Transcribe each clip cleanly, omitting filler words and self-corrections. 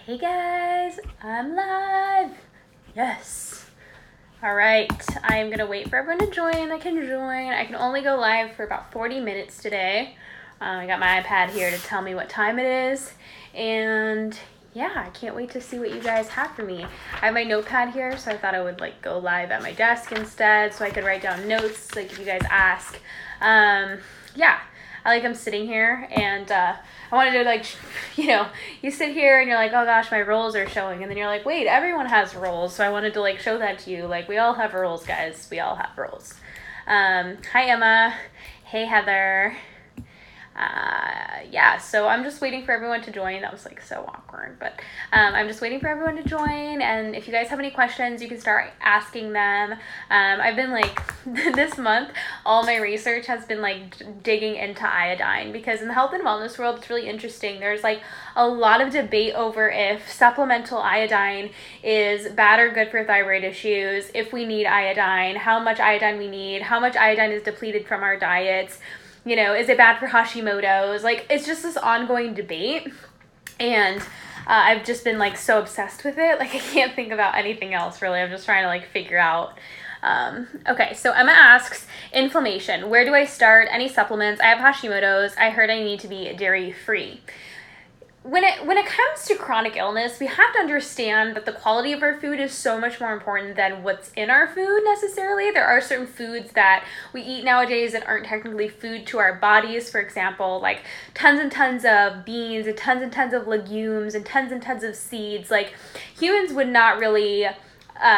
Hey guys, I'm live. Yes. All right, I am gonna wait for everyone to join. I can only go live for about 40 minutes today. I got my iPad here to tell me what time it is. And yeah, I can't wait to see what you guys have for me. I have my notepad here, so I thought I would go live at my desk instead so I could write down notes if you guys ask. Yeah. I'm sitting here and I wanted to you sit here and you're like, oh gosh, my rolls are showing. And then you're like, wait, everyone has rolls. So I wanted to show that to you. We all have rolls, guys. We all have rolls. Hi, Emma. Hey, Heather. Yeah, so I'm just waiting for everyone to join. That was so awkward, but I'm just waiting for everyone to join. And if you guys have any questions, you can start asking them. I've been this month, all my research has been digging into iodine, because in the health and wellness world, it's really interesting. There's a lot of debate over if supplemental iodine is bad or good for thyroid issues, if we need iodine, how much iodine we need, how much iodine is depleted from our diets. Is it bad for Hashimoto's? It's just this ongoing debate. And I've just been so obsessed with it. I can't think about anything else really. I'm just trying to figure out. Okay, so Emma asks, inflammation. Where do I start? Any supplements? I have Hashimoto's. I heard I need to be dairy free. When it comes to chronic illness, we have to understand that the quality of our food is so much more important than what's in our food necessarily. There are certain foods that we eat nowadays that aren't technically food to our bodies. For example, tons and tons of beans and tons of legumes and tons of seeds. Humans would not really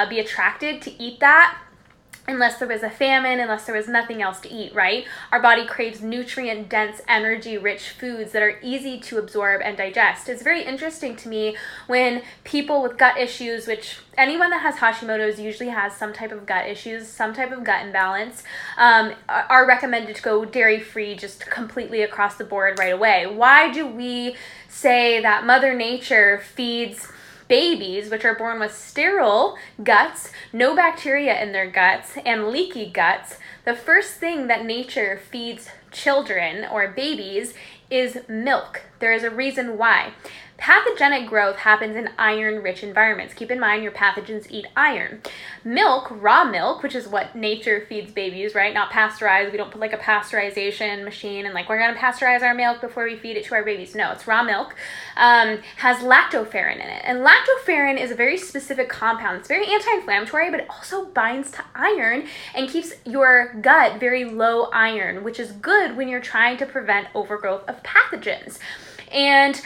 be attracted to eat that unless there was a famine, unless there was nothing else to eat, right? Our body craves nutrient-dense, energy-rich foods that are easy to absorb and digest. It's very interesting to me when people with gut issues, which anyone that has Hashimoto's usually has some type of gut issues, some type of gut imbalance, are recommended to go dairy-free just completely across the board right away. Why do we say that Mother Nature feeds babies, which are born with sterile guts, no bacteria in their guts, and leaky guts? The first thing that nature feeds children or babies is milk. There is a reason why. Pathogenic growth happens in iron-rich environments. Keep in mind, your pathogens eat iron. Milk, raw milk, which is what nature feeds babies, right? Not pasteurized. We don't put a pasteurization machine and we're going to pasteurize our milk before we feed it to our babies. No, it's raw milk. Has lactoferrin in it. And lactoferrin is a very specific compound. It's very anti-inflammatory, but it also binds to iron and keeps your gut very low iron, which is good when you're trying to prevent overgrowth of pathogens. And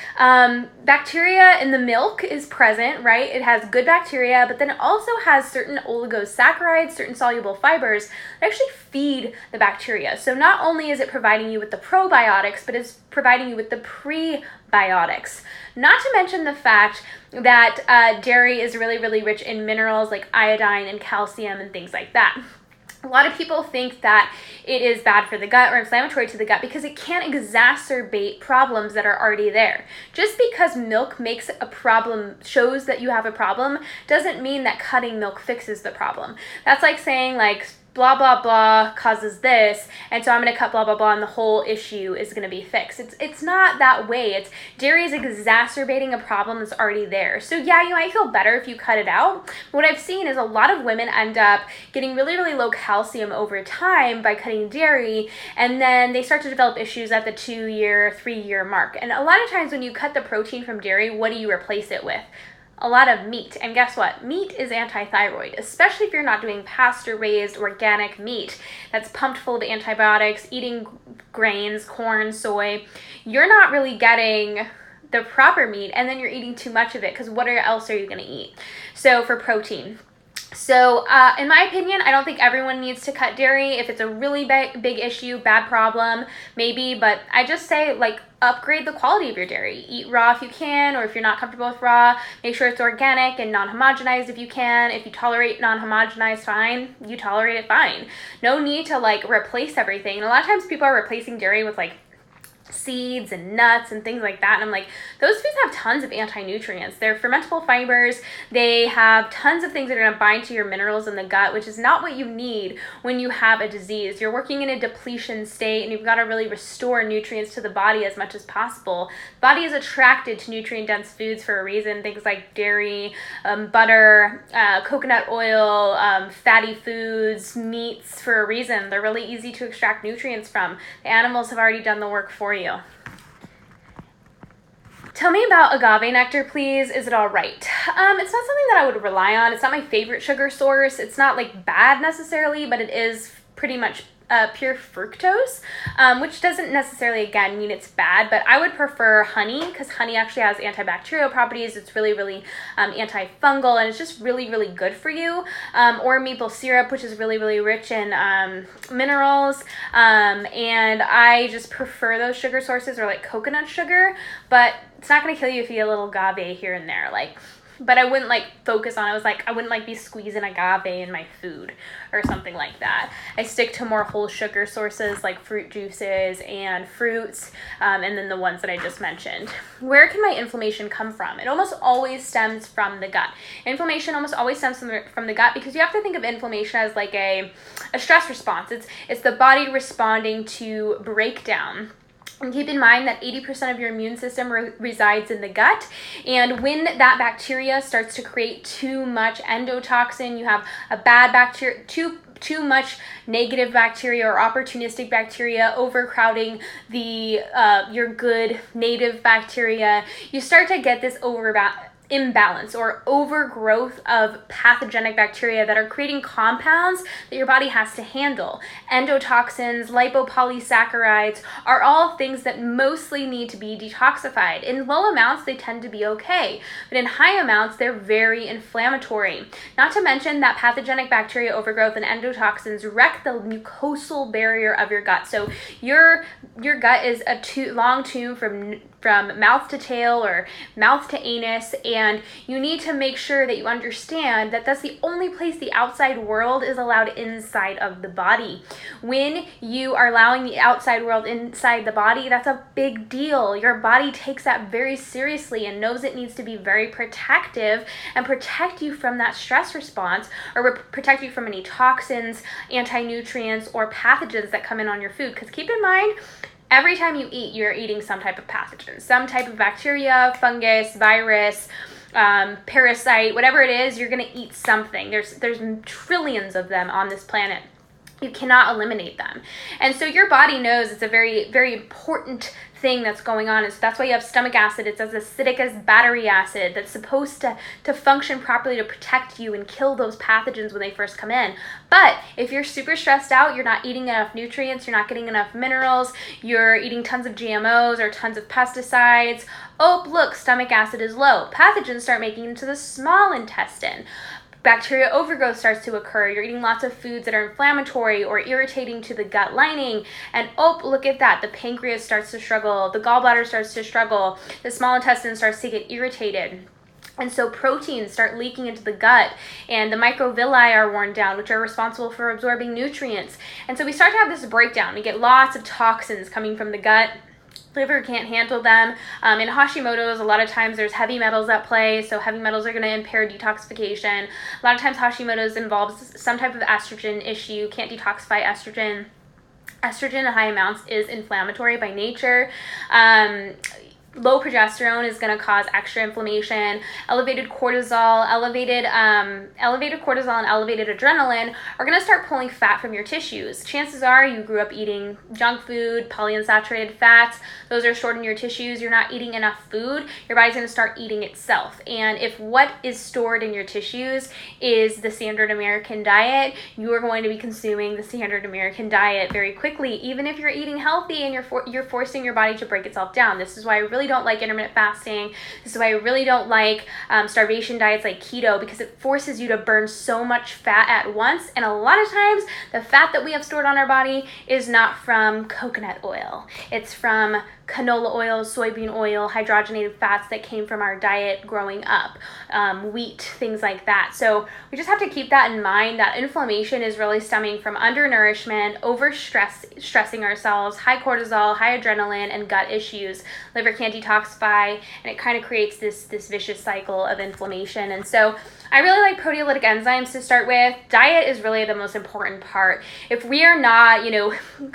bacteria in the milk is present, right? It has good bacteria, but then it also has certain oligosaccharides, certain soluble fibers that actually feed the bacteria. So not only is it providing you with the probiotics, but it's providing you with the prebiotics. Not to mention the fact that dairy is really, really rich in minerals like iodine and calcium and things like that. A lot of people think that it is bad for the gut or inflammatory to the gut because it can exacerbate problems that are already there. Just because milk makes a problem, shows that you have a problem, doesn't mean that cutting milk fixes the problem. That's like saying blah, blah, blah causes this, and so I'm going to cut blah, blah, blah, and the whole issue is going to be fixed. It's not that way. Dairy is exacerbating a problem that's already there. So yeah, you might feel better if you cut it out. What I've seen is a lot of women end up getting really, really low calcium over time by cutting dairy, and then they start to develop issues at the 2-year, 3-year mark. And a lot of times when you cut the protein from dairy, what do you replace it with? A lot of meat. And guess what? Meat is anti-thyroid, especially if you're not doing pasture-raised organic meat that's pumped full of antibiotics, eating grains, corn, soy. You're not really getting the proper meat, and then you're eating too much of it because what else are you going to eat? So for protein. So in my opinion, I don't think everyone needs to cut dairy. If it's a really big issue, bad problem, maybe, but I just say upgrade the quality of your dairy. Eat raw if you can, or if you're not comfortable with raw, make sure it's organic and non-homogenized if you can. If you tolerate non-homogenized, fine. You tolerate it, fine. No need to replace everything. And a lot of times people are replacing dairy with seeds and nuts and things like that. And I'm like, those foods have tons of anti-nutrients. They're fermentable fibers. They have tons of things that are going to bind to your minerals in the gut, which is not what you need when you have a disease. You're working in a depletion state, and you've got to really restore nutrients to the body as much as possible. The body is attracted to nutrient-dense foods for a reason. Things like dairy, butter, coconut oil, fatty foods, meats, for a reason. They're really easy to extract nutrients from. The animals have already done the work for you. Tell me about agave nectar, please. Is it all right? It's not something that I would rely on. It's not my favorite sugar source. It's not like bad necessarily, but it is pretty much pure fructose, which doesn't necessarily, again, mean it's bad, but I would prefer honey, because honey actually has antibacterial properties. It's really, really antifungal, and it's just really, really good for you. Or maple syrup, which is really, really rich in minerals, and I just prefer those sugar sources, or like coconut sugar, but it's not going to kill you if you eat a little agave here and there, but I wouldn't focus on it. I wouldn't be squeezing agave in my food or something like that. I stick to more whole sugar sources like fruit juices and fruits, and then the ones that I just mentioned. Where can my inflammation come from? It almost always stems from the gut. Inflammation almost always stems from the gut, because you have to think of inflammation as like a stress response. It's the body responding to breakdown. And keep in mind that 80% of your immune system resides in the gut. And when that bacteria starts to create too much endotoxin, you have a bad bacteria, too much negative bacteria or opportunistic bacteria overcrowding your good native bacteria, you start to get this imbalance or overgrowth of pathogenic bacteria that are creating compounds that your body has to handle. Endotoxins, lipopolysaccharides are all things that mostly need to be detoxified. In low amounts, they tend to be okay, but in high amounts, they're very inflammatory. Not to mention that pathogenic bacteria overgrowth and endotoxins wreck the mucosal barrier of your gut. So your gut is a long tube from mouth to tail or mouth to anus, and you need to make sure that you understand that that's the only place the outside world is allowed inside of the body. When you are allowing the outside world inside the body, that's a big deal. Your body takes that very seriously and knows it needs to be very protective and protect you from that stress response, or protect you from any toxins, anti-nutrients, or pathogens that come in on your food. Because keep in mind, every time you eat, you're eating some type of pathogen, some type of bacteria, fungus, virus, parasite, whatever it is, you're going to eat something. There's trillions of them on this planet. You cannot eliminate them. And so your body knows it's a very, very important thing that's going on. And so that's why you have stomach acid. It's as acidic as battery acid that's supposed to function properly to protect you and kill those pathogens when they first come in. But if you're super stressed out, you're not eating enough nutrients, you're not getting enough minerals, you're eating tons of GMOs or tons of pesticides. Oh, look, stomach acid is low. Pathogens start making it into the small intestine. Bacteria overgrowth starts to occur. You're eating lots of foods that are inflammatory or irritating to the gut lining. And oh, look at that. The pancreas starts to struggle. The gallbladder starts to struggle. The small intestine starts to get irritated. And so proteins start leaking into the gut, and the microvilli are worn down, which are responsible for absorbing nutrients. And so we start to have this breakdown. We get lots of toxins coming from the gut. Liver can't handle them. In Hashimoto's, a lot of times there's heavy metals at play, so heavy metals are going to impair detoxification. A lot of times Hashimoto's involves some type of estrogen issue, can't detoxify estrogen. Estrogen in high amounts is inflammatory by nature. Low progesterone is going to cause extra inflammation. Elevated cortisol and elevated adrenaline are going to start pulling fat from your tissues. Chances are you grew up eating junk food, polyunsaturated fats. Those are stored in your tissues. You're not eating enough food. Your body's going to start eating itself. And if what is stored in your tissues is the standard American diet, you are going to be consuming the standard American diet very quickly, even if you're eating healthy and you're forcing your body to break itself down. This is why I really don't like intermittent fasting. This is why I really don't like starvation diets like keto, because it forces you to burn so much fat at once. And a lot of times the fat that we have stored on our body is not from coconut oil. It's from canola oil, soybean oil, hydrogenated fats that came from our diet growing up, wheat, things like that. So we just have to keep that in mind, that inflammation is really stemming from undernourishment, stressing ourselves, high cortisol, high adrenaline, and gut issues. Liver can't detoxify, and it kind of creates this vicious cycle of inflammation. And so I really like proteolytic enzymes to start with. Diet is really the most important part. If we are not,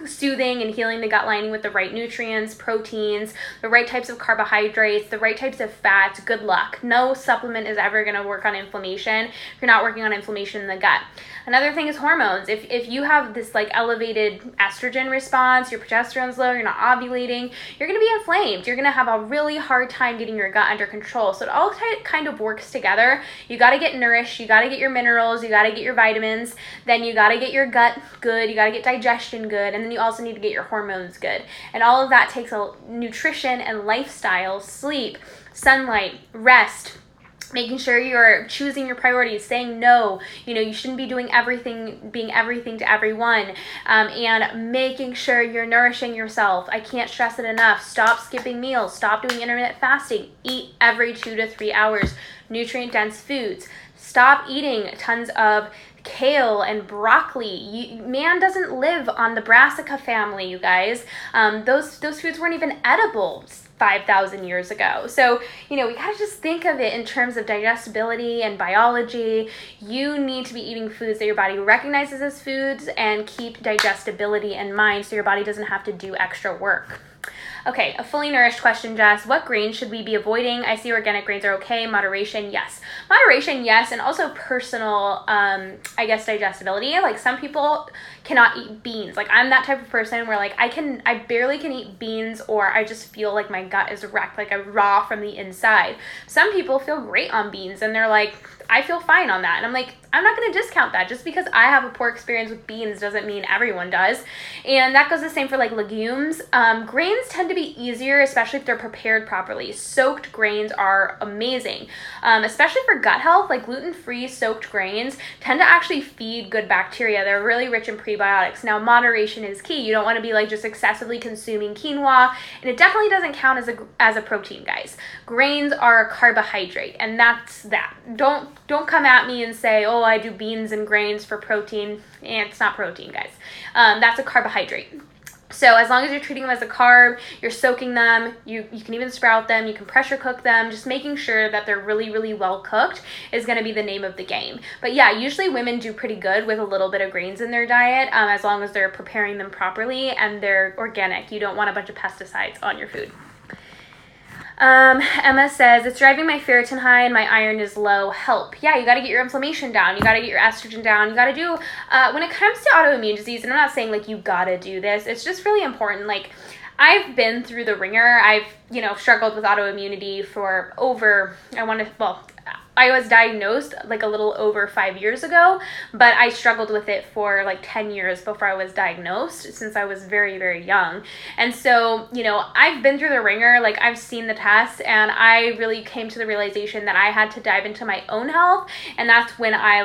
soothing and healing the gut lining with the right nutrients, proteins, the right types of carbohydrates, the right types of fats, good luck. No supplement is ever going to work on inflammation if you're not working on inflammation in the gut. Another thing is hormones. If you have this like elevated estrogen response, your progesterone's low, you're not ovulating, you're going to be inflamed. You're going to have a really hard time getting your gut under control. So it all kind of works together. You got to get nourished, you got to get your minerals, you got to get your vitamins, then you got to get your gut good, you got to get digestion good, and then you also need to get your hormones good. And all of that takes a nutrition and lifestyle, sleep, sunlight, rest, making sure you're choosing your priorities, saying no, you shouldn't be doing everything, being everything to everyone, and making sure you're nourishing yourself. I can't stress it enough. Stop skipping meals, stop doing intermittent fasting, eat every 2 to 3 hours, nutrient dense foods, stop eating tons of kale and broccoli. Man doesn't live on the brassica family, you guys. Those foods weren't even edible 5,000 years ago. So, we gotta just think of it in terms of digestibility and biology. You need to be eating foods that your body recognizes as foods and keep digestibility in mind so your body doesn't have to do extra work. Okay, a fully nourished question, Jess. What grains should we be avoiding? I see organic grains are okay. Moderation, yes. Moderation, yes. And also personal, digestibility. Like some people cannot eat beans. Like I'm that type of person where like I barely can eat beans, or I just feel like my gut is wrecked, like I'm raw from the inside. Some people feel great on beans and they're like, I feel fine on that. And I'm like, I'm not going to discount that. Just because I have a poor experience with beans doesn't mean everyone does. And that goes the same for like legumes. Grains tend to be easier, especially if they're prepared properly. Soaked grains are amazing, especially for gut health. Like gluten-free soaked grains tend to actually feed good bacteria. They're really rich in prebiotics. Now, moderation is key. You don't want to be like just excessively consuming quinoa, and it definitely doesn't count as a protein, guys. Grains are a carbohydrate, and that's that. Don't come at me and say, oh, I do beans and grains for protein. And it's not protein, guys. That's a carbohydrate. So as long as you're treating them as a carb, you're soaking them, you can even sprout them, you can pressure cook them, just making sure that they're really, really well cooked is going to be the name of the game. But yeah, usually women do pretty good with a little bit of grains in their diet, as long as they're preparing them properly and they're organic. You don't want a bunch of pesticides on your food. Emma says, it's driving my ferritin high and my iron is low. Help. Yeah, you got to get your inflammation down. You got to get your estrogen down. You got to do, when it comes to autoimmune disease, and I'm not saying like you got to do this, it's just really important. Like I've been through the ringer. I've, struggled with autoimmunity for I was diagnosed like a little over 5 years ago, but I struggled with it for like 10 years before I was diagnosed, since I was very, very young. And so, I've been through the ringer, like I've seen the tests, and I really came to the realization that I had to dive into my own health. And that's when I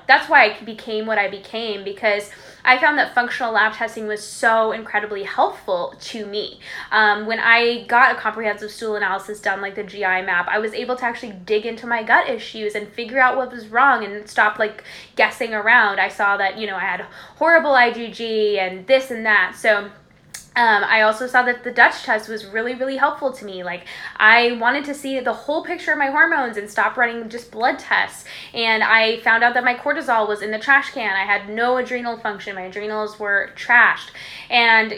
that's why I became what I became, because I found that functional lab testing was so incredibly helpful to me. When I got a comprehensive stool analysis done, like the GI map, I was able to actually dig into my gut issues and figure out what was wrong and stop like guessing around. I saw that, I had horrible IgG and this and that. So I also saw that the Dutch test was really, really helpful to me. Like I wanted to see the whole picture of my hormones and stop running just blood tests. And I found out that my cortisol was in the trash can. I had no adrenal function. My adrenals were trashed. And,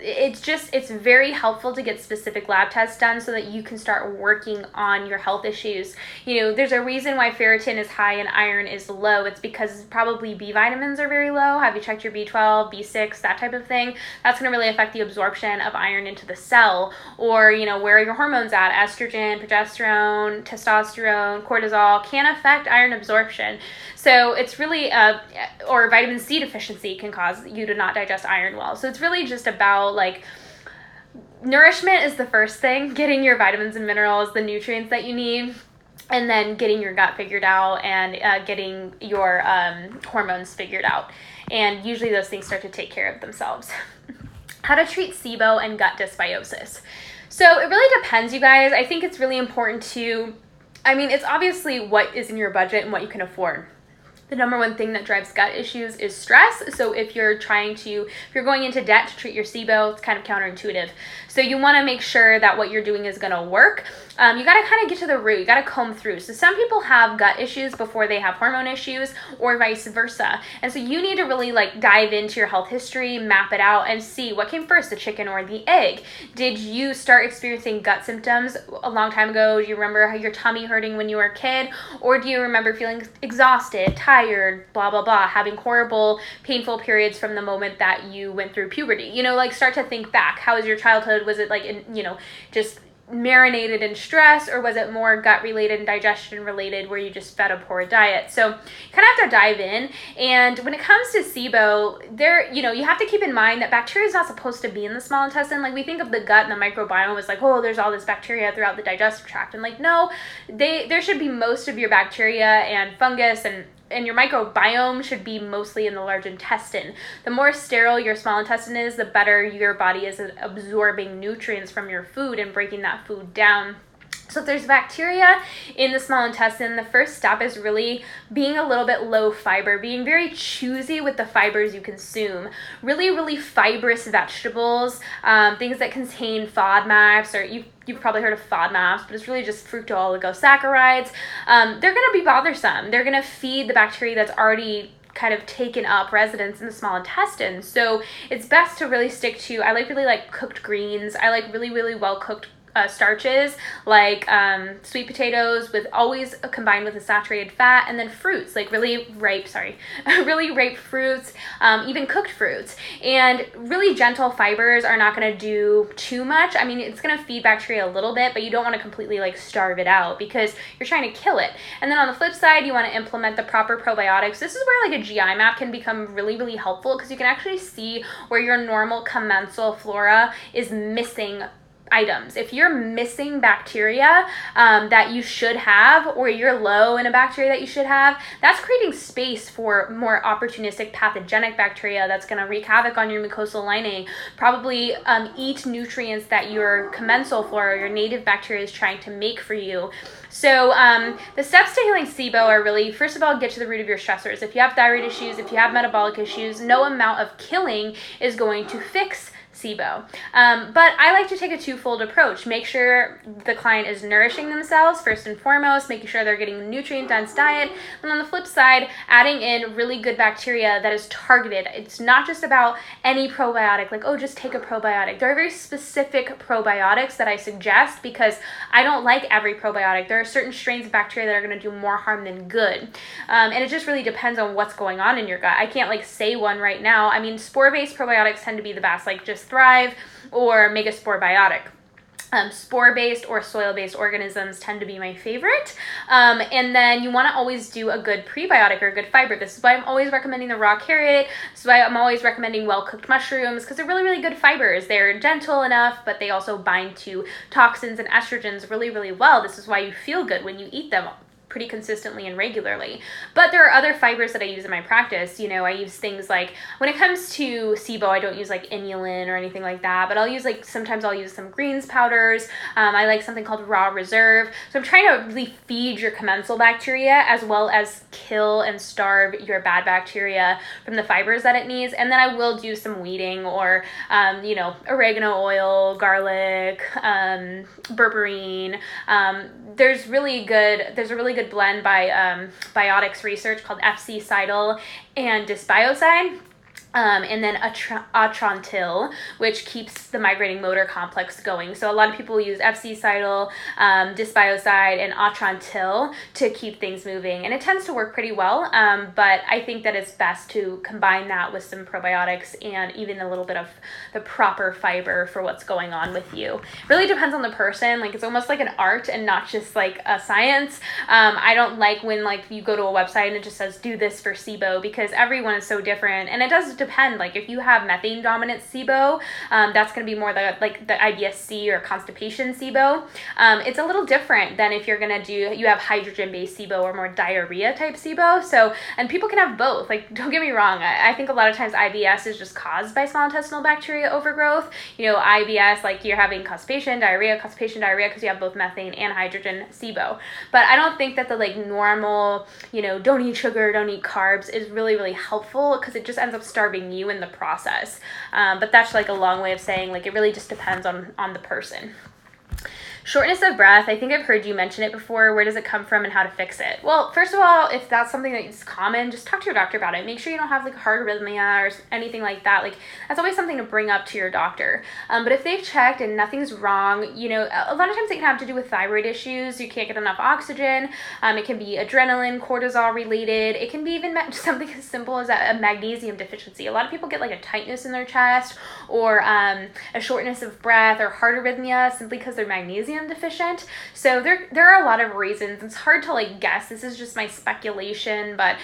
it's very helpful to get specific lab tests done so that you can start working on your health issues. There's a reason why ferritin is high and iron is low. It's because probably B vitamins are very low. Have you checked your B12, B6, that type of thing? That's going to really affect the absorption of iron into the cell. Or, where are your hormones at? Estrogen, progesterone, testosterone, cortisol can affect iron absorption. So it's really, or vitamin C deficiency can cause you to not digest iron well. So it's really just about like, nourishment is the first thing, getting your vitamins and minerals, the nutrients that you need, and then getting your gut figured out and getting your hormones figured out. And usually those things start to take care of themselves. How to treat SIBO and gut dysbiosis. So it really depends, you guys. I think it's really important to, it's obviously what is in your budget and what you can afford. The number one thing that drives gut issues is stress. So if you're going into debt to treat your SIBO, it's kind of counterintuitive. So you want to make sure that what you're doing is going to work. You got to kind of get to the root. You got to comb through. So some people have gut issues before they have hormone issues, or vice versa. And so you need to really dive into your health history, map it out, and see what came first, the chicken or the egg. Did you start experiencing gut symptoms a long time ago? Do you remember your tummy hurting when you were a kid? Or do you remember feeling exhausted, tired, blah, blah, blah, having horrible, painful periods from the moment that you went through puberty? Start to think back. How was your childhood? Was it just marinated in stress, or was it more gut related and digestion related where you just fed a poor diet? So you kind of have to dive in. And when it comes to SIBO, you have to keep in mind that bacteria is not supposed to be in the small intestine. We think of the gut and the microbiome as there's all this bacteria throughout the digestive tract, and no, there should be most of your bacteria and fungus and your microbiome should be mostly in the large intestine. The more sterile your small intestine is, the better your body is at absorbing nutrients from your food and breaking that food down. So if there's bacteria in the small intestine, the first step is really being a little bit low fiber, being very choosy with the fibers you consume. Really, really fibrous vegetables, things that contain FODMAPs, or you've probably heard of FODMAPs, but it's really just fructooligosaccharides. They're going to be bothersome. They're going to feed the bacteria that's already kind of taken up residence in the small intestine. So it's best to really stick to, I really like cooked greens. I like really, really well cooked starches, sweet potatoes with always combined with a saturated fat, and then fruits, really ripe fruits, even cooked fruits. And really gentle fibers are not going to do too much. It's going to feed bacteria a little bit, but you don't want to completely starve it out because you're trying to kill it. And then on the flip side, you want to implement the proper probiotics. This is where a GI map can become really, really helpful, because you can actually see where your normal commensal flora is missing items. If you're missing bacteria that you should have, or you're low in a bacteria that you should have, that's creating space for more opportunistic pathogenic bacteria that's going to wreak havoc on your mucosal lining, probably eat nutrients that your commensal flora, your native bacteria, is trying to make for you. So the steps to healing SIBO are really, first of all, get to the root of your stressors. If you have thyroid issues, if you have metabolic issues, no amount of killing is going to fix SIBO. But I like to take a twofold approach. Make sure the client is nourishing themselves first and foremost, making sure they're getting a nutrient-dense diet, and on the flip side, adding in really good bacteria that is targeted. It's not just about any probiotic, just take a probiotic. There are very specific probiotics that I suggest because I don't like every probiotic. There are certain strains of bacteria that are going to do more harm than good. And it just really depends on what's going on in your gut. I can't say one right now. Spore-based probiotics tend to be the best, just Thrive or Megaspore Biotic. Spore-based or soil-based organisms tend to be my favorite. And then you want to always do a good prebiotic or a good fiber. This is why I'm always recommending the raw carrot. This is why I'm always recommending well-cooked mushrooms, because they're really, really good fibers. They're gentle enough, but they also bind to toxins and estrogens really, really well. This is why you feel good when you eat them pretty consistently and regularly. But there are other fibers that I use in my practice. I use things when it comes to SIBO, I don't use inulin or anything like that, but I'll use sometimes I'll use some greens powders. I like something called Raw Reserve. So I'm trying to really feed your commensal bacteria as well as kill and starve your bad bacteria from the fibers that it needs. And then I will do some weeding or, oregano oil, garlic, berberine. There's a really good blend by Biotics Research called FC Cytal and Dysbiocide. And then Atrantil, which keeps the migrating motor complex going. So a lot of people use FC Cytal, Dysbiocide, and Atrantil to keep things moving. And it tends to work pretty well, but I think that it's best to combine that with some probiotics and even a little bit of the proper fiber for what's going on with you. It really depends on the person. It's almost like an art and not just a science. I don't like when you go to a website and it just says do this for SIBO, because everyone is so different, and it does depend. Like if you have methane dominant SIBO, that's going to be more the IBS-C or constipation SIBO. It's a little different than if you're going to you have hydrogen-based SIBO or more diarrhea type SIBO. So, and people can have both. Like, don't get me wrong. I think a lot of times IBS is just caused by small intestinal bacteria overgrowth. IBS, like you're having constipation, diarrhea, because you have both methane and hydrogen SIBO. But I don't think that the like normal, don't eat sugar, don't eat carbs is really, really helpful, because it just ends up starving you in the process. But that's like a long way of saying like it really just depends on the person. Shortness of breath, I think I've heard you mention it before. Where does it come from and how to fix it? Well, first of all, if that's something that is common, just talk to your doctor about it. Make sure you don't have like heart arrhythmia or anything like that. Like that's always something to bring up to your doctor. But if they've checked and nothing's wrong, a lot of times it can have to do with thyroid issues. You can't get enough oxygen. It can be adrenaline, cortisol related. It can be even something as simple as a magnesium deficiency. A lot of people get like a tightness in their chest or a shortness of breath or heart arrhythmia simply because they're magnesium deficient. So there are a lot of reasons. It's hard to like guess. This is just my speculation, but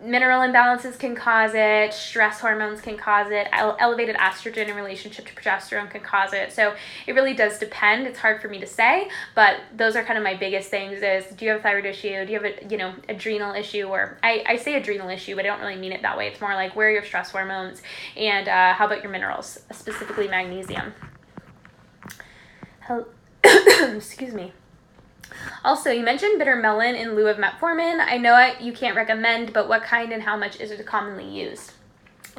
mineral imbalances can cause it, stress hormones can cause it, elevated estrogen in relationship to progesterone can cause it. So it really does depend. It's hard for me to say, but those are kind of my biggest things is, do you have a thyroid issue? Do you have a adrenal issue? Or I say adrenal issue, but I don't really mean it that way. It's more like, where are your stress hormones, and how about your minerals, specifically magnesium? Excuse me. Also, you mentioned bitter melon in lieu of metformin. I know you can't recommend, but what kind and how much is it commonly used?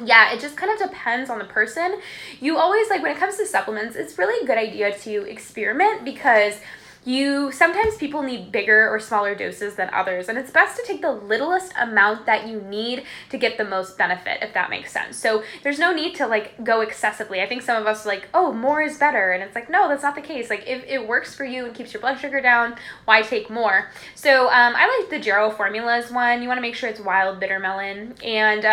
Yeah, it just kind of depends on the person. You always, like when it comes to supplements, it's really a good idea to experiment, because sometimes people need bigger or smaller doses than others, and it's best to take the littlest amount that you need to get the most benefit, if that makes sense. So there's no need to like go excessively. I think some of us are like, oh, more is better, and it's like, no, that's not the case. Like if it works for you and keeps your blood sugar down, why take more? So I like the Jarrow Formulas one. You want to make sure it's wild bitter melon, and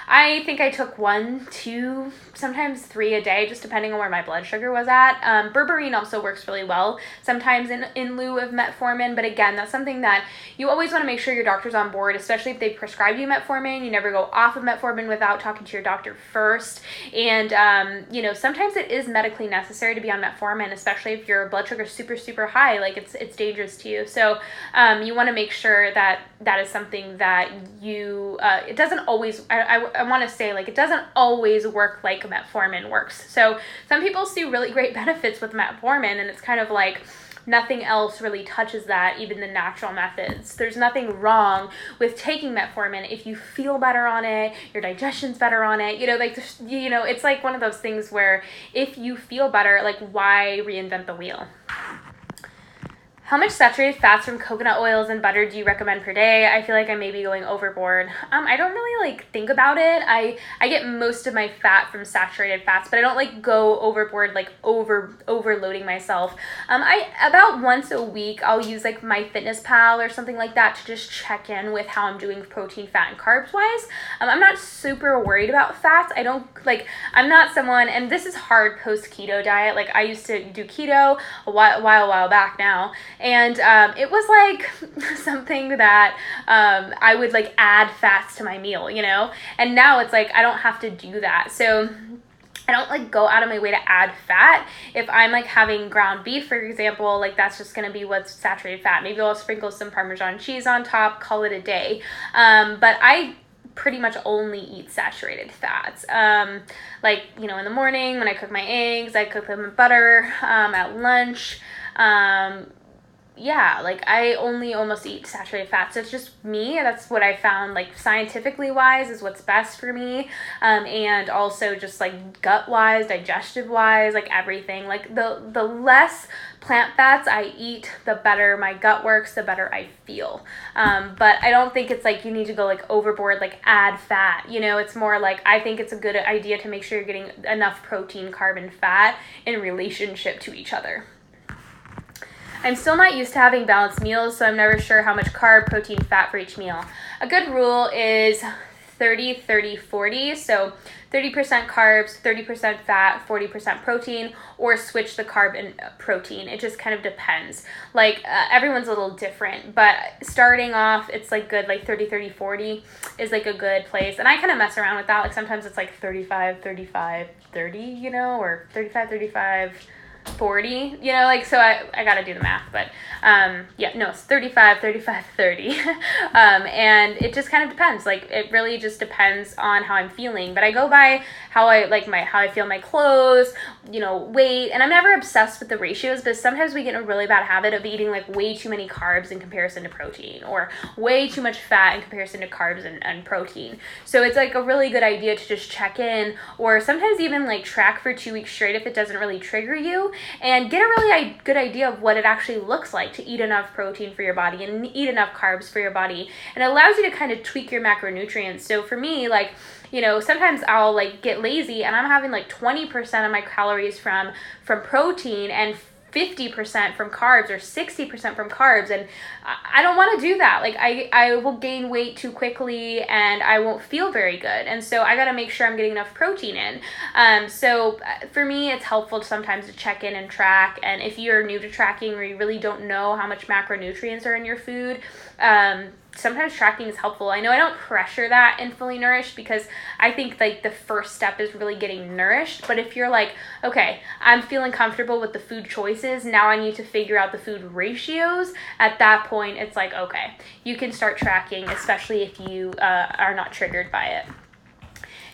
I think I took 1, 2, sometimes 3 a day, just depending on where my blood sugar was at. Berberine also works really well, sometimes in lieu of metformin, but again, that's something that you always want to make sure your doctor's on board, especially if they prescribe you metformin. You never go off of metformin without talking to your doctor first. And, sometimes it is medically necessary to be on metformin, especially if your blood sugar is super, super high, like it's dangerous to you. So you want to make sure that that is something that it doesn't always, I want to say, like, it doesn't always work like metformin works. So some people see really great benefits with metformin, and it's kind of like nothing else really touches that, even the natural methods. There's nothing wrong with taking metformin if you feel better on it, your digestion's better on it. It's like one of those things where if you feel better, like, why reinvent the wheel? How much saturated fats from coconut oils and butter do you recommend per day? I feel like I may be going overboard. I don't really think about it. I get most of my fat from saturated fats, but I don't go overboard, overloading myself. About once a week, I'll use MyFitnessPal or something like that to just check in with how I'm doing protein, fat, and carbs wise. I'm not super worried about fats. I'm not someone, and this is hard post keto diet. I used to do keto a while back now. And it was something that I would add fats to my meal, and now it's I don't have to do that. So I don't go out of my way to add fat. If I'm having ground beef, for example, that's just going to be what's saturated fat. Maybe I'll sprinkle some Parmesan cheese on top, call it a day. But I pretty much only eat saturated fats. In the morning when I cook my eggs, I cook them in butter. At lunch, I only almost eat saturated fats. So it's just me. That's what I found, scientifically wise, is what's best for me. And also just gut wise, digestive wise, everything. The less plant fats I eat, the better my gut works, the better I feel. But I don't think it's you need to go overboard, add fat. It's more I think it's a good idea to make sure you're getting enough protein, carb, and fat in relationship to each other. I'm still not used to having balanced meals, so I'm never sure how much carb, protein, fat for each meal. A good rule is 30-30-40. So 30% carbs, 30% fat, 40% protein, or switch the carb and protein. It just kind of depends. Like everyone's a little different, but starting off, it's like good, like 30-30-40 is like a good place. And I kind of mess around with that. Like sometimes it's like 35-35-30, you know, or 35-35-40, you know, like, so I got to do the math, but, yeah, no, it's 35-35-30. And it just kind of depends. Like, it really just depends on how I'm feeling, but I go by how I feel my clothes, you know, weight, and I'm never obsessed with the ratios, but sometimes we get in a really bad habit of eating like way too many carbs in comparison to protein, or way too much fat in comparison to carbs and protein. So it's like a really good idea to just check in, or sometimes even like track for 2 weeks straight if it doesn't really trigger you, and get a really good idea of what it actually looks like to eat enough protein for your body and eat enough carbs for your body. And it allows you to kind of tweak your macronutrients. So for me, like, you know, sometimes I'll like get lazy and I'm having like 20% of my calories from protein and 50% from carbs, or 60% from carbs, and I don't want to do that. Like I will gain weight too quickly and I won't feel very good, and so I got to make sure I'm getting enough protein in. So for me, it's helpful sometimes to check in and track. And if you're new to tracking or you really don't know how much macronutrients are in your food, sometimes tracking is helpful. I know I don't pressure that in Fully Nourished, because I think like the first step is really getting nourished. But if you're like, okay, I'm feeling comfortable with the food choices, now I need to figure out the food ratios, at that point it's like, okay, you can start tracking, especially if you are not triggered by it.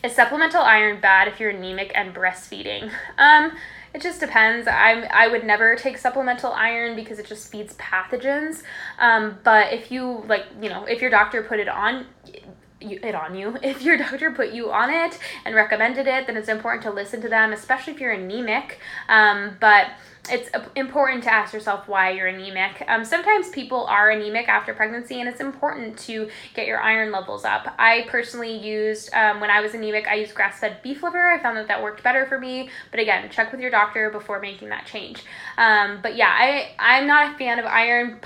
Is supplemental iron bad if you're anemic and breastfeeding? It just depends. I would never take supplemental iron because it just feeds pathogens. But if you, like, you know, if your doctor put it on you, if your doctor put you on it and recommended it, then it's important to listen to them, especially if you're anemic. But it's important to ask yourself why you're anemic. Sometimes people are anemic after pregnancy, and it's important to get your iron levels up. I personally used, when I was anemic, I used grass-fed beef liver. I found that worked better for me. But again, check with your doctor before making that change. But yeah, I'm not a fan of iron,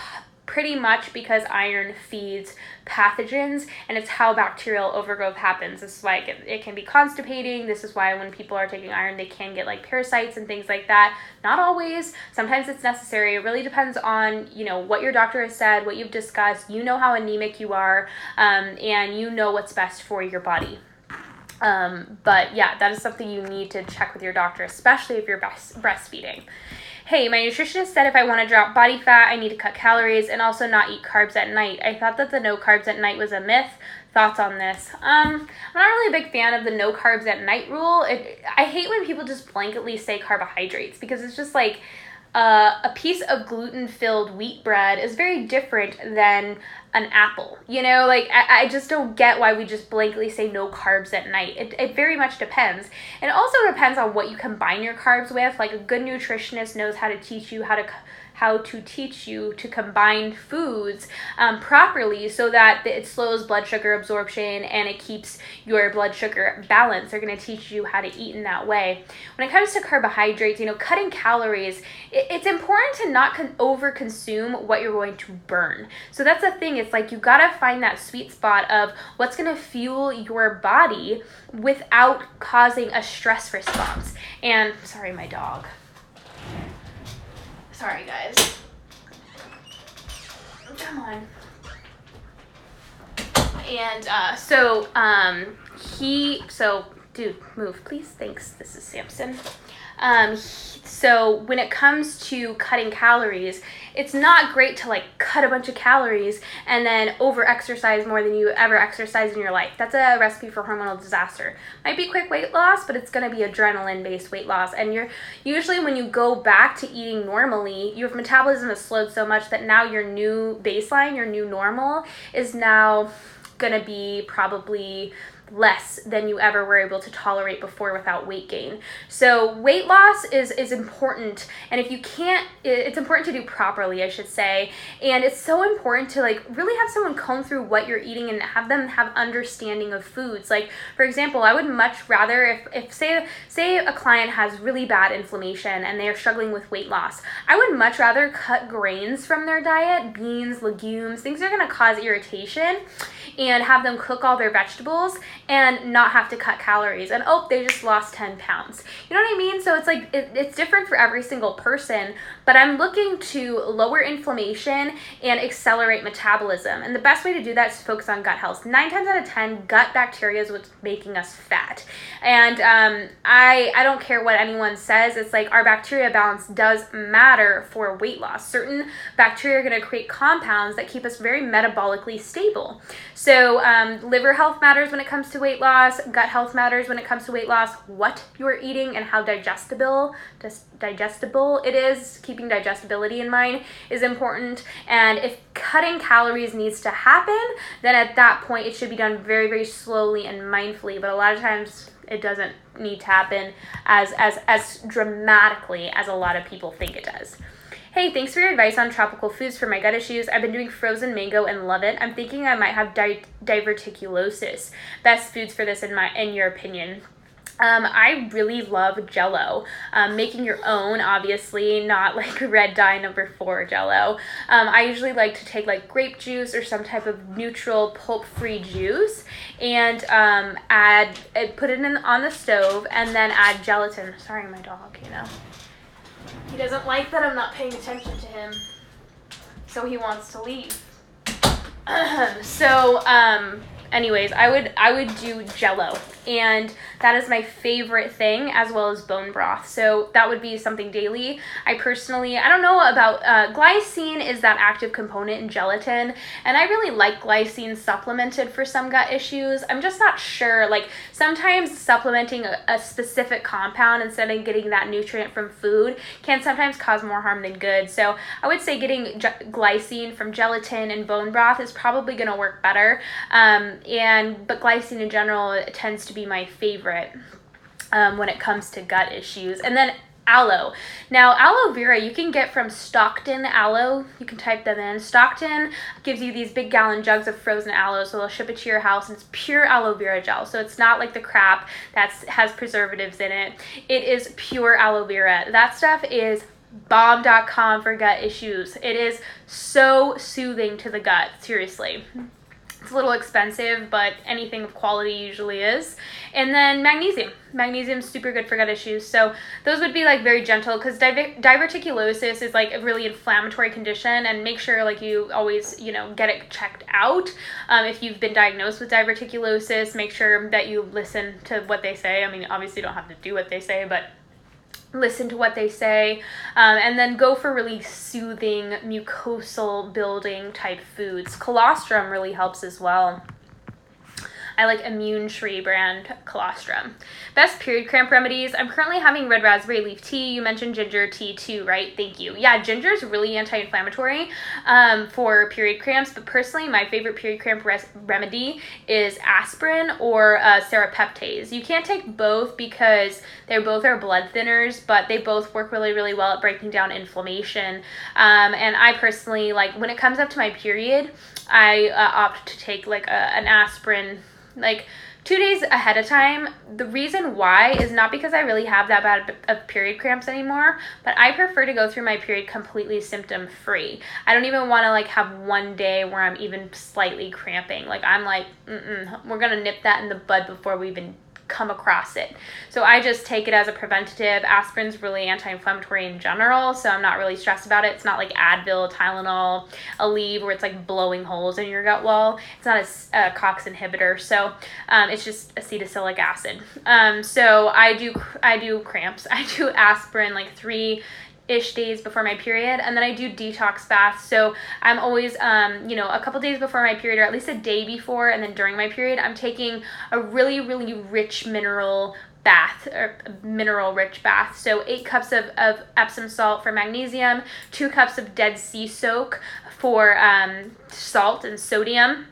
pretty much because iron feeds pathogens, and it's how bacterial overgrowth happens. This is why it can be constipating. This is why when people are taking iron, they can get like parasites and things like that. Not always. Sometimes it's necessary. It really depends on, you know, what your doctor has said, what you've discussed. You know how anemic you are, and you know what's best for your body. But yeah, that is something you need to check with your doctor, especially if you're breastfeeding. Hey, my nutritionist said if I want to drop body fat, I need to cut calories and also not eat carbs at night. I thought that the no carbs at night was a myth. Thoughts on this? I'm not really a big fan of the no carbs at night rule. I hate when people just blanketly say carbohydrates, because it's just like a piece of gluten-filled wheat bread is very different than an apple. You know, like I just don't get why we just blanketly say no carbs at night. It very much depends. And it also depends on what you combine your carbs with. Like a good nutritionist knows how to teach you to combine foods properly, so that it slows blood sugar absorption and it keeps your blood sugar balanced. They're going to teach you how to eat in that way. When it comes to carbohydrates, you know, cutting calories, it's important to not over consume what you're going to burn. So that's the thing. It's like you got to find that sweet spot of what's going to fuel your body without causing a stress response. And sorry, my dog. Sorry, guys. Come on. And dude, move, please. Thanks. This is Samson. So when it comes to cutting calories, it's not great to like cut a bunch of calories and then over exercise more than you ever exercised in your life. That's a recipe for hormonal disaster. Might be quick weight loss, but it's going to be adrenaline based weight loss. And you're usually, when you go back to eating normally, your metabolism has slowed so much that now your new baseline, your new normal is now going to be probably less than you ever were able to tolerate before without weight gain. So weight loss is important, and if you can't, it's important to do properly, I should say. And it's so important to like really have someone comb through what you're eating and have them have understanding of foods. Like for example, I would much rather if say a client has really bad inflammation and they are struggling with weight loss, I would much rather cut grains from their diet, beans, legumes, things that are going to cause irritation, and have them cook all their vegetables and not have to cut calories. And oh, they just lost 10 pounds. You know what I mean? So it's like, it's different for every single person, but I'm looking to lower inflammation and accelerate metabolism. And the best way to do that is to focus on gut health. 9 times out of 10, gut bacteria is what's making us fat. And I don't care what anyone says. It's like our bacteria balance does matter for weight loss. Certain bacteria are going to create compounds that keep us very metabolically stable. So liver health matters when it comes to weight loss. Gut health matters when it comes to weight loss. What you're eating and how digestible it is, keeping digestibility in mind is important. And if cutting calories needs to happen, then at that point it should be done very, very slowly and mindfully. But a lot of times it doesn't need to happen as dramatically as a lot of people think it does. Hey, thanks for your advice on tropical foods for my gut issues. I've been doing frozen mango and love it. I'm thinking I might have diverticulosis. Best foods for this in your opinion? I really love Jell-O. Making your own, obviously, not like red dye number 4 Jell-O. I usually like to take like grape juice or some type of neutral pulp-free juice and put it on the stove and then add gelatin. Sorry, my dog, you know. He doesn't like that I'm not paying attention to him, so he wants to leave. Anyways, I would do Jell-O, and that is my favorite thing, as well as bone broth. So that would be something daily. I don't know about glycine is that active component in gelatin, and I really like glycine supplemented for some gut issues. I'm just not sure. Like sometimes supplementing a specific compound instead of getting that nutrient from food can sometimes cause more harm than good. So I would say getting glycine from gelatin and bone broth is probably going to work better. But glycine in general tends to be my favorite when it comes to gut issues. And then aloe. Now, aloe vera you can get from Stockton Aloe. You can type them in. Stockton gives you these big gallon jugs of frozen aloe, so they'll ship it to your house, and it's pure aloe vera gel. So it's not like the crap that has preservatives in it. It is pure aloe vera. That stuff is bomb.com for gut issues. It is so soothing to the gut, seriously. It's a little expensive, but anything of quality usually is. And then magnesium. Magnesium is super good for gut issues. So those would be like very gentle, because diverticulosis is like a really inflammatory condition, and make sure like you always, get it checked out. If you've been diagnosed with diverticulosis, make sure that you listen to what they say. I mean, obviously you don't have to do what they say, but listen to what they say, and then go for really soothing, mucosal building type foods. Colostrum really helps as well. I like Immune Tree brand colostrum. Best period cramp remedies. I'm currently having red raspberry leaf tea. You mentioned ginger tea too, right? Thank you. Yeah, ginger is really anti-inflammatory for period cramps, but personally my favorite period cramp remedy is aspirin or serapeptase. You can't take both because they both are blood thinners, but they both work really, really well at breaking down inflammation. And I personally, like when it comes up to my period, I opt to take like an aspirin like 2 days ahead of time. The reason why is not because I really have that bad of period cramps anymore, but I prefer to go through my period completely symptom free. I don't even want to like have one day where I'm even slightly cramping. Like I'm like, we're gonna nip that in the bud before we even come across it. So I just take it as a preventative. Aspirin's really anti-inflammatory in general, so I'm not really stressed about it. It's not like Advil, Tylenol, Aleve, where it's like blowing holes in your gut wall. It's not a COX inhibitor, so it's just acetylsalic acid. So I do cramps. I do aspirin like 3-ish days before my period, and then I do detox baths. So I'm always a couple days before my period, or at least a day before, and then during my period I'm taking a really, really rich mineral bath, or mineral rich bath. So 8 cups of Epsom salt for magnesium, 2 cups of Dead Sea soak for salt and sodium,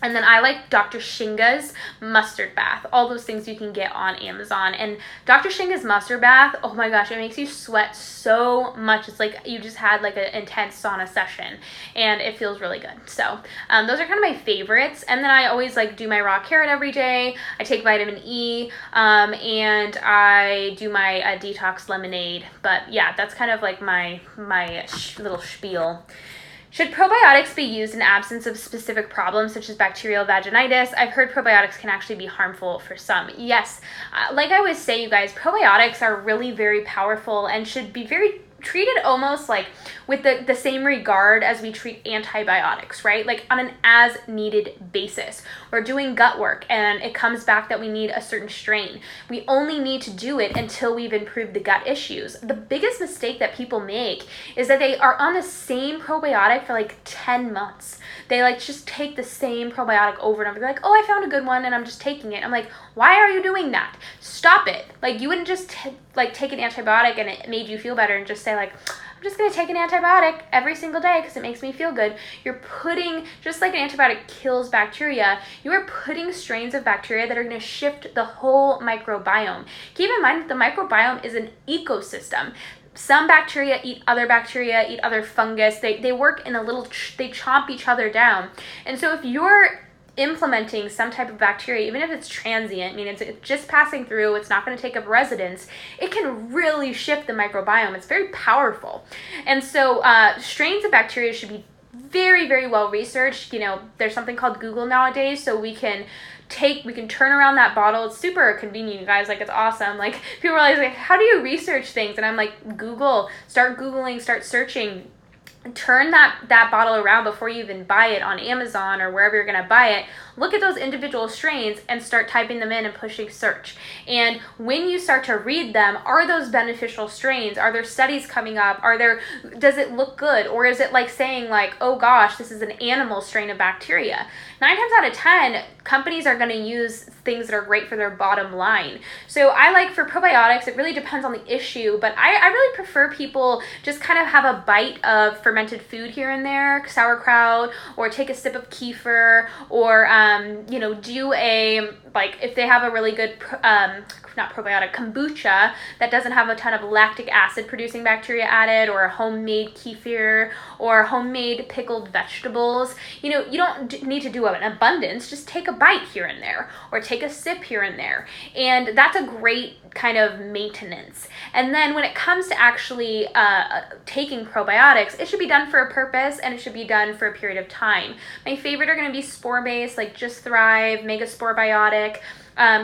And then I like Dr. Shinga's mustard bath. All those things you can get on Amazon. And Dr. Shinga's mustard bath, oh my gosh, it makes you sweat so much. It's like you just had like an intense sauna session, and it feels really good. So those are kind of my favorites. And then I always like do my raw carrot every day. I take vitamin E, and I do my detox lemonade. But yeah, that's kind of like my little spiel. Should probiotics be used in absence of specific problems such as bacterial vaginitis? I've heard probiotics can actually be harmful for some. Yes, like I always say, you guys, probiotics are really very powerful and should be very treated almost like with the same regard as we treat antibiotics, right? Like on an as needed basis. We're doing gut work and it comes back that we need a certain strain. We only need to do it until we've improved the gut issues. The biggest mistake that people make is that they are on the same probiotic for like 10 months. They like just take the same probiotic over and over. They're like, oh, I found a good one and I'm just taking it. I'm like, why are you doing that? Stop it. Like you wouldn't just take an antibiotic and it made you feel better and just say like, I'm just going to take an antibiotic every single day because it makes me feel good. You're putting, just like an antibiotic kills bacteria, you are putting strains of bacteria that are going to shift the whole microbiome. Keep in mind that the microbiome is an ecosystem. Some bacteria eat other fungus. They work in they chomp each other down. And so if you're implementing some type of bacteria, even if it's transient, I mean, it's just passing through, it's not going to take up residence, it can really shift the microbiome. It's very powerful. And so strains of bacteria should be very, very well researched. You know, there's something called Google nowadays, so we can turn around that bottle. It's super convenient, you guys. Like, it's awesome. Like, people realize, like, how do you research things? And I'm like, Google, start Googling, start searching. Turn that bottle around before you even buy it on Amazon or wherever you're going to buy it. Look at those individual strains and start typing them in and pushing search. And when you start to read them, are those beneficial strains? Are there studies coming up? Does it look good? Or is it like saying like, oh gosh, this is an animal strain of bacteria? 9 times out of 10, companies are going to use things that are great for their bottom line. So I like for probiotics, it really depends on the issue, but I really prefer people just kind of have a bite of fermented food here and there, sauerkraut, or take a sip of kefir, or do if they have a really good not probiotic, kombucha that doesn't have a ton of lactic acid producing bacteria added, or a homemade kefir, or homemade pickled vegetables. You don't need to do an abundance, just take a bite here and there, or take a sip here and there. And that's a great kind of maintenance. And then when it comes to actually taking probiotics, it should be done for a purpose and it should be done for a period of time. My favorite are going to be spore-based, like Just Thrive, Megaspore Biotic,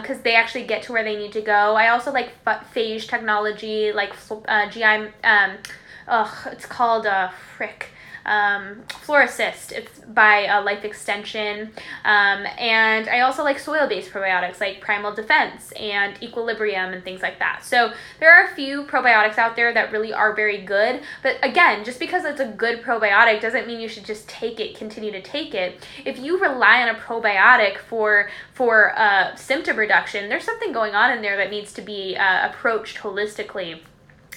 because they actually get to where they need to go. I also like phage technology, like it's called Fluorocist. It's by Life Extension. And I also like soil-based probiotics like Primal Defense and Equilibrium and things like that. So there are a few probiotics out there that really are very good. But again, just because it's a good probiotic doesn't mean you should just continue to take it. If you rely on a probiotic for symptom reduction, there's something going on in there that needs to be approached holistically,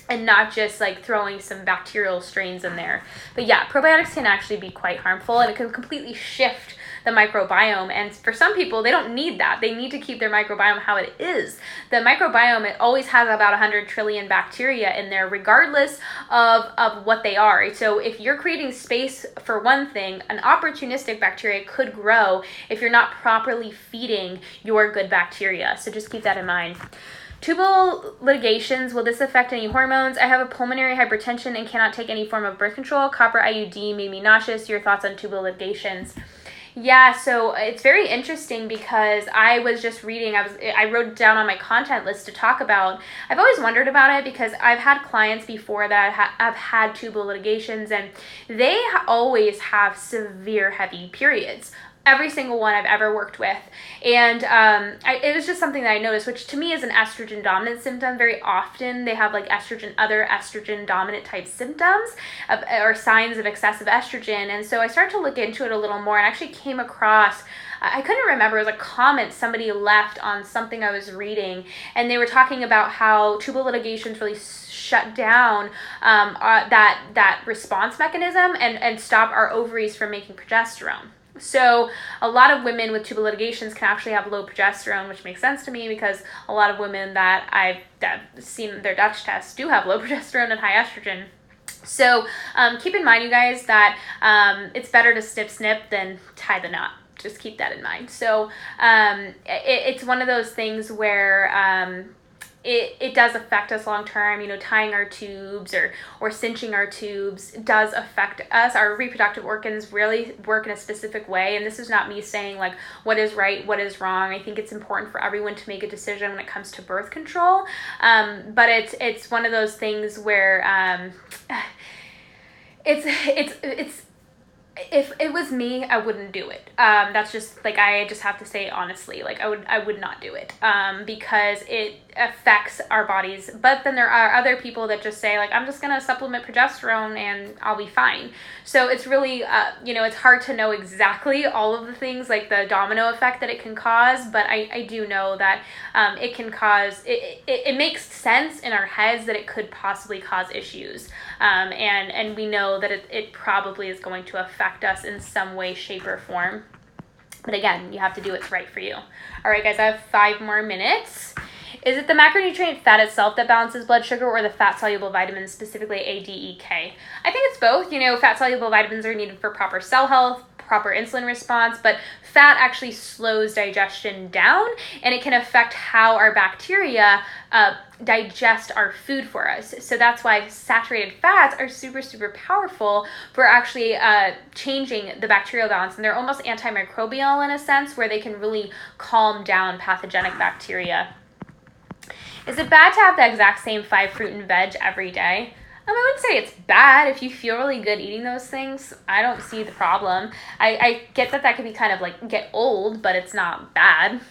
and not just like throwing some bacterial strains in there. But yeah, probiotics can actually be quite harmful, and it can completely shift the microbiome. And for some people, they don't need that. They need to keep their microbiome how it is. The microbiome, it always has about 100 trillion bacteria in there, regardless of what they are. So if you're creating space for one thing, an opportunistic bacteria could grow if you're not properly feeding your good bacteria. So just keep that in mind. Tubal ligations, will this affect any hormones? I have a pulmonary hypertension and cannot take any form of birth control. Copper IUD made me nauseous. Your thoughts on tubal ligations? Yeah, so it's very interesting because I was just reading, I wrote it down on my content list to talk about. I've always wondered about it because I've had clients before that have had tubal ligations, and they always have severe heavy periods. Every single one I've ever worked with. And it was just something that I noticed, which to me is an estrogen dominant symptom. Very often they have like other estrogen dominant type symptoms or signs of excessive estrogen. And so I started to look into it a little more and actually came across, I couldn't remember, it was a comment somebody left on something I was reading, and they were talking about how tubal ligations really shut down that response mechanism and stop our ovaries from making progesterone. So a lot of women with tubal ligations can actually have low progesterone, which makes sense to me because a lot of women that I've seen their Dutch tests do have low progesterone and high estrogen. So keep in mind, you guys, that it's better to snip than tie the knot. Just keep that in mind. So it's one of those things where it does affect us long term. Tying our tubes or cinching our tubes does affect us. Our reproductive organs really work in a specific way, and this is not me saying like what is right, what is wrong. I think it's important for everyone to make a decision when it comes to birth control, but it's one of those things where it's if it was me, I wouldn't do it. That's just like, I just have to say honestly, like I would not do it because it affects our bodies. But then there are other people that just say like, I'm just gonna supplement progesterone and I'll be fine. So it's really it's hard to know exactly all of the things, like the domino effect that it can cause, but I do know that it can cause it makes sense in our heads that it could possibly cause issues, and we know that it probably is going to affect us in some way, shape, or form. But again, you have to do what's right for you. All right, guys, I have 5 more minutes. Is it the macronutrient fat itself that balances blood sugar, or the fat-soluble vitamins, specifically A, D, E, K? I think it's both. Fat-soluble vitamins are needed for proper cell health, proper insulin response, but fat actually slows digestion down, and it can affect how our bacteria digest our food for us. So that's why saturated fats are super, super powerful for actually changing the bacterial balance. And they're almost antimicrobial in a sense, where they can really calm down pathogenic bacteria. Is it bad to have the exact same 5 fruit and veg every day? I wouldn't say it's bad. If you feel really good eating those things, I don't see the problem. I get that could be kind of like get old, but it's not bad.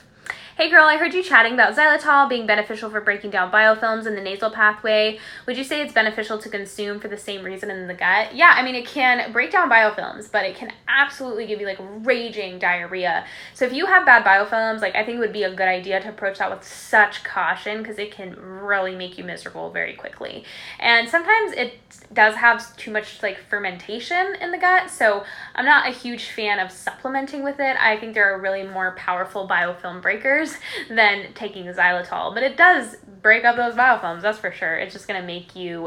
Hey girl, I heard you chatting about xylitol being beneficial for breaking down biofilms in the nasal pathway. Would you say it's beneficial to consume for the same reason in the gut? Yeah, I mean, it can break down biofilms, but it can absolutely give you like raging diarrhea. So if you have bad biofilms, like I think it would be a good idea to approach that with such caution, because it can really make you miserable very quickly. And sometimes it does have too much like fermentation in the gut, so I'm not a huge fan of supplementing with it. I think there are really more powerful biofilm breakers than taking xylitol, but it does break up those biofilms, that's for sure. It's just going to make you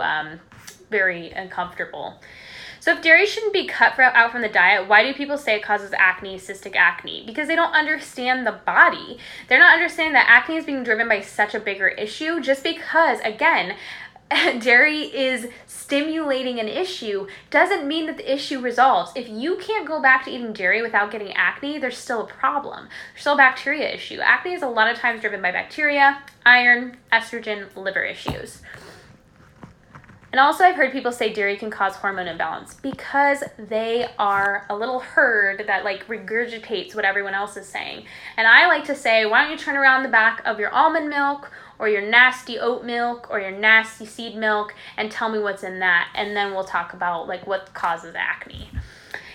very uncomfortable. So if dairy shouldn't be cut out from the diet, why do people say it causes acne, cystic acne? Because they don't understand the body. They're not understanding that acne is being driven by such a bigger issue, just because, again, dairy is stimulating an issue doesn't mean that the issue resolves. If you can't go back to eating dairy without getting acne, there's still a problem. There's still a bacteria issue. Acne is a lot of times driven by bacteria, iron, estrogen, liver issues. And also I've heard people say dairy can cause hormone imbalance because they are a little herd that like regurgitates what everyone else is saying. And I like to say, why don't you turn around the back of your almond milk or your nasty oat milk or your nasty seed milk and tell me what's in that, and then we'll talk about like what causes acne.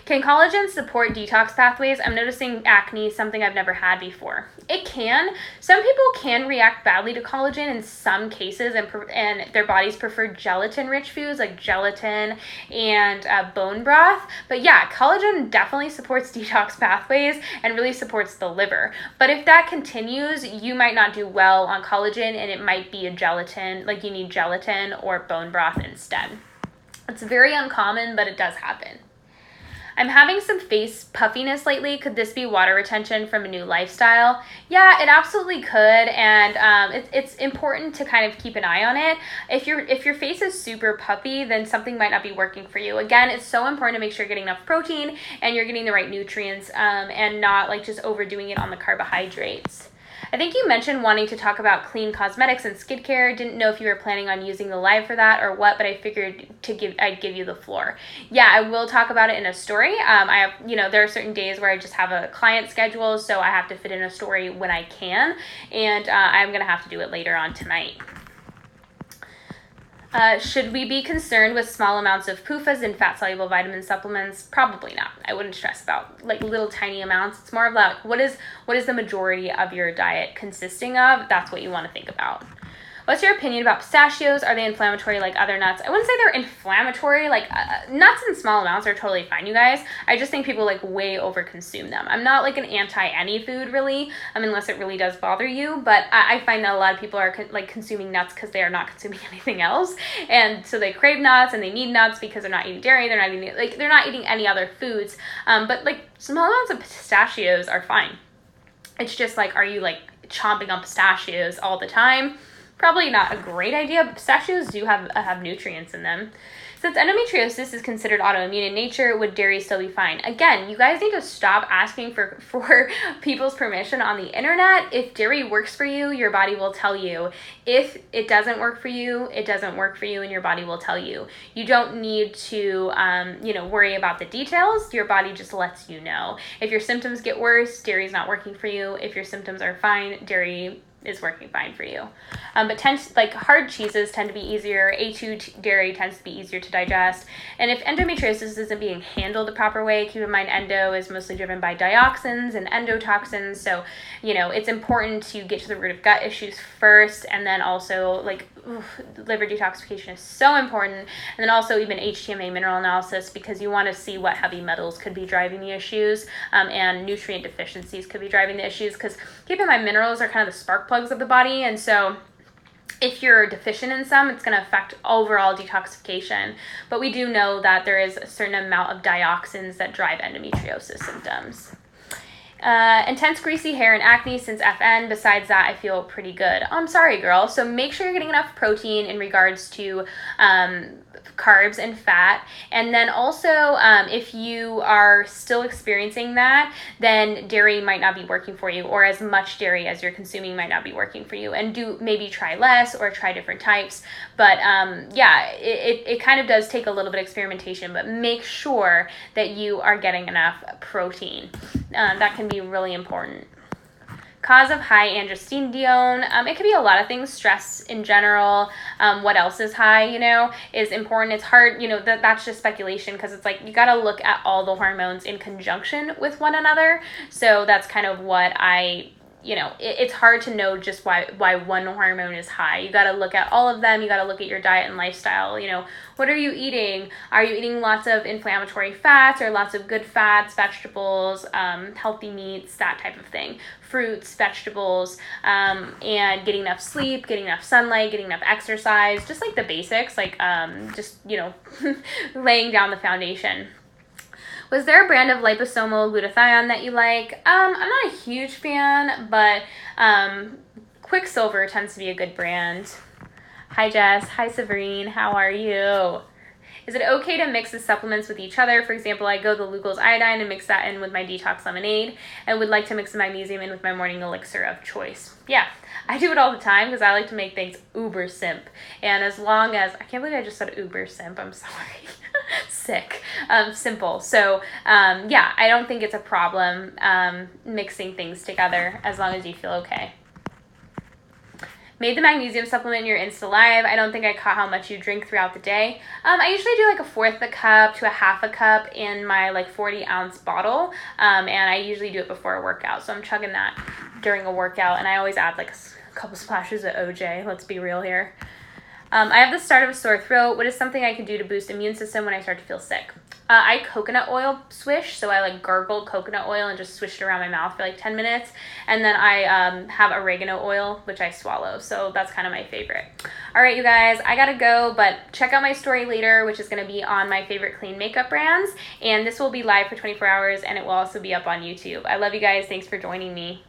Can collagen support detox pathways? I'm noticing acne is something I've never had before. It can. Some people can react badly to collagen in some cases, and their bodies prefer gelatin-rich foods like gelatin and bone broth. But yeah, collagen definitely supports detox pathways and really supports the liver. But if that continues, you might not do well on collagen, and it might be a gelatin, like you need gelatin or bone broth instead. It's very uncommon, but it does happen. I'm having some face puffiness lately. Could this be water retention from a new lifestyle? Yeah, it absolutely could, and it's important to kind of keep an eye on it. If your face is super puffy, then something might not be working for you. Again, it's so important to make sure you're getting enough protein and you're getting the right nutrients, and not like just overdoing it on the carbohydrates. I think you mentioned wanting to talk about clean cosmetics and skincare. Didn't know if you were planning on using the live for that or what, but I figured I'd give you the floor. Yeah, I will talk about it in a story. I have, there are certain days where I just have a client schedule, so I have to fit in a story when I can, and I'm gonna have to do it later on tonight. Should we be concerned with small amounts of PUFAs and fat-soluble vitamin supplements? Probably not. I wouldn't stress about like little tiny amounts. It's more of like what is the majority of your diet consisting of? That's what you want to think about. What's your opinion about pistachios? Are they inflammatory like other nuts? I wouldn't say they're inflammatory. Like nuts in small amounts are totally fine, you guys. I just think people like way over consume them. I'm not like an anti any food really, unless it really does bother you. But I find that a lot of people are like consuming nuts because they are not consuming anything else, and so they crave nuts and they need nuts because they're not eating dairy. They're not eating any other foods. But like small amounts of pistachios are fine. It's just like, are you like chomping on pistachios all the time? Probably not a great idea, but pistachios do have nutrients in them. Since endometriosis is considered autoimmune in nature, would dairy still be fine? Again, you guys need to stop asking for people's permission on the internet. If dairy works for you, your body will tell you. If it doesn't work for you, it doesn't work for you, and your body will tell you. You don't need to, worry about the details. Your body just lets you know. If your symptoms get worse, dairy's not working for you. If your symptoms are fine, dairy is working fine for you. But hard cheeses tend to be easier. A2 dairy tends to be easier to digest. And if endometriosis isn't being handled the proper way, keep in mind endo is mostly driven by dioxins and endotoxins. So, it's important to get to the root of gut issues first, and then also liver detoxification is so important. And then also even HTMA mineral analysis, because you want to see what heavy metals could be driving the issues, and nutrient deficiencies could be driving the issues, because keep in mind minerals are kind of the spark plugs of the body, and so if you're deficient in some, it's going to affect overall detoxification. But we do know that there is a certain amount of dioxins that drive endometriosis symptoms. Intense greasy hair and acne since FN. Besides that, I feel pretty good. I'm sorry, girl. So make sure you're getting enough protein in regards to carbs and fat. And then also, if you are still experiencing that, then dairy might not be working for you, or as much dairy as you're consuming might not be working for you. And do maybe try less or try different types. But it kind of does take a little bit of experimentation, but make sure that you are getting enough protein. That can be really important. Cause of high androstenedione. It could be a lot of things. Stress in general. What else is high, is important. It's hard, that's just speculation, because it's like you got to look at all the hormones in conjunction with one another. So that's kind of what it's hard to know just why one hormone is high. You got to look at all of them. You got to look at your diet and lifestyle. What are you eating? Are you eating lots of inflammatory fats or lots of good fats, vegetables, healthy meats, that type of thing? Fruits, vegetables, and getting enough sleep, getting enough sunlight, getting enough exercise, just like the basics, laying down the foundation. Was there a brand of liposomal glutathione that you like? I'm not a huge fan, but Quicksilver tends to be a good brand. Hi, Jess. Hi, Severine. How are you? Is it okay to mix the supplements with each other? For example, I go the Lugol's iodine and mix that in with my detox lemonade, and would like to mix the magnesium in with my morning elixir of choice. Yeah, I do it all the time because I like to make things uber simp. And as long as, I can't believe I just said uber simp, I'm sorry. Sick. Simple. So I don't think it's a problem mixing things together as long as you feel okay. Made the magnesium supplement in your Insta Live. I don't think I caught how much you drink throughout the day. I usually do like a fourth a cup to a half a cup in my 40-ounce bottle, and I usually do it before a workout. So I'm chugging that during a workout, and I always add a couple splashes of OJ. Let's be real here. I have the start of a sore throat. What is something I can do to boost immune system when I start to feel sick? I coconut oil swish, so I gargle coconut oil and just swish it around my mouth for 10 minutes. And then I have oregano oil, which I swallow. So that's kind of my favorite. All right, you guys, I gotta go, but check out my story later, which is gonna be on my favorite clean makeup brands. And this will be live for 24 hours, and it will also be up on YouTube. I love you guys. Thanks for joining me.